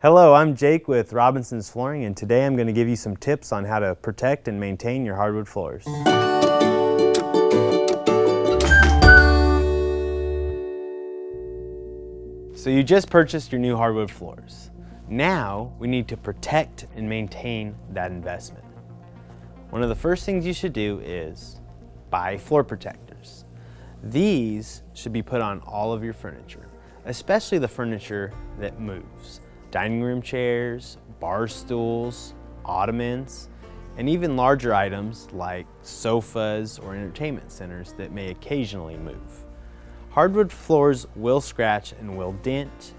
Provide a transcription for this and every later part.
Hello, I'm Jake with Robinson's Flooring, and today I'm going to give you some tips on how to protect and maintain your hardwood floors. So you just purchased your new hardwood floors. Now we need to protect and maintain that investment. One of the first things you should do is buy floor protectors. These should be put on all of your furniture, especially the furniture that moves. Dining room chairs, bar stools, ottomans, and even larger items like sofas or entertainment centers that may occasionally move. Hardwood floors will scratch and will dent.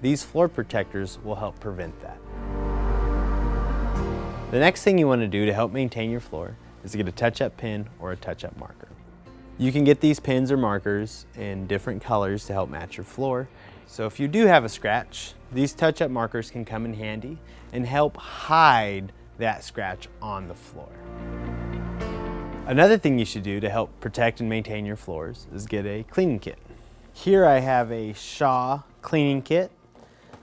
These floor protectors will help prevent that. The next thing you want to do to help maintain your floor is to get a touch-up pen or a touch-up marker. You can get these pens or markers in different colors to help match your floor. So if you do have a scratch, these touch-up markers can come in handy and help hide that scratch on the floor. Another thing you should do to help protect and maintain your floors is get a cleaning kit. Here I have a Shaw cleaning kit.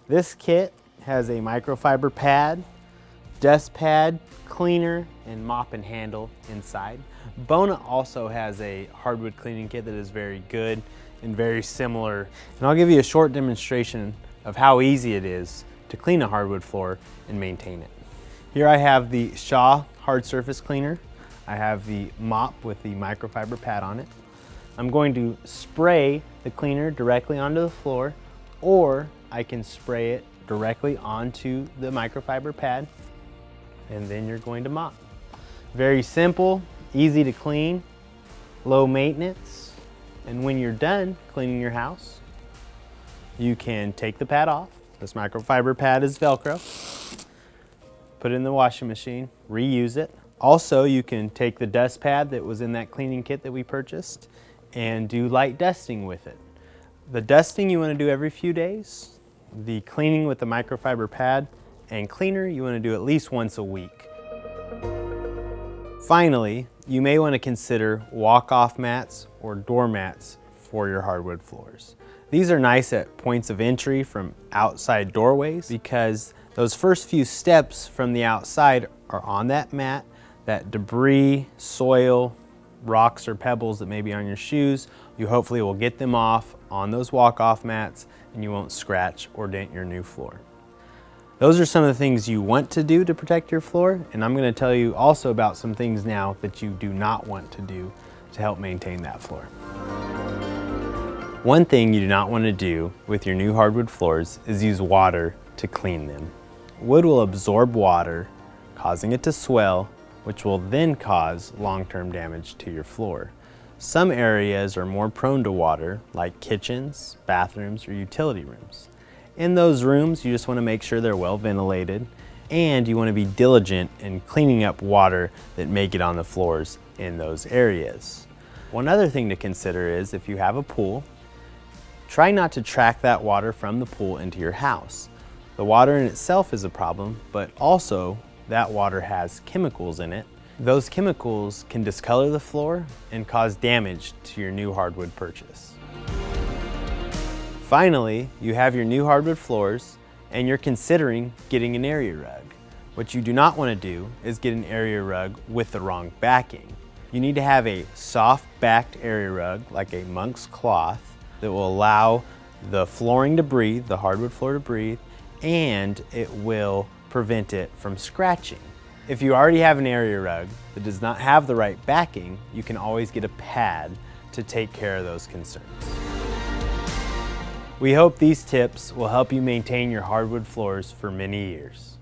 This kit has a microfiber pad, dust pad, cleaner, and mop and handle inside. Bona also has a hardwood cleaning kit that is very good and very similar. And I'll give you a short demonstration of how easy it is to clean a hardwood floor and maintain it. Here I have the Shaw hard surface cleaner. I have the mop with the microfiber pad on it. I'm going to spray the cleaner directly onto the floor, or I can spray it directly onto the microfiber pad, and then you're going to mop. Very simple, easy to clean, low maintenance, and when you're done cleaning your house, you can take the pad off. This microfiber pad is Velcro. Put it in the washing machine, reuse it. Also, you can take the dust pad that was in that cleaning kit that we purchased and do light dusting with it. The dusting you want to do every few days. The cleaning with the microfiber pad and cleaner you want to do at least once a week. Finally, you may want to consider walk-off mats or door mats for your hardwood floors. These are nice at points of entry from outside doorways because those first few steps from the outside are on that mat. That debris, soil, rocks or pebbles that may be on your shoes, you hopefully will get them off on those walk-off mats and you won't scratch or dent your new floor. Those are some of the things you want to do to protect your floor, and I'm going to tell you also about some things now that you do not want to do to help maintain that floor. One thing you do not want to do with your new hardwood floors is use water to clean them. Wood will absorb water, causing it to swell, which will then cause long-term damage to your floor. Some areas are more prone to water, like kitchens, bathrooms, or utility rooms. In those rooms, you just want to make sure they're well ventilated, and you want to be diligent in cleaning up water that may get on the floors in those areas. One other thing to consider is if you have a pool, try not to track that water from the pool into your house. The water in itself is a problem, but also that water has chemicals in it. Those chemicals can discolor the floor and cause damage to your new hardwood purchase. Finally, you have your new hardwood floors and you're considering getting an area rug. What you do not want to do is get an area rug with the wrong backing. You need to have a soft backed area rug like a monk's cloth that will allow the flooring to breathe, the hardwood floor to breathe, and it will prevent it from scratching. If you already have an area rug that does not have the right backing, you can always get a pad to take care of those concerns. We hope these tips will help you maintain your hardwood floors for many years.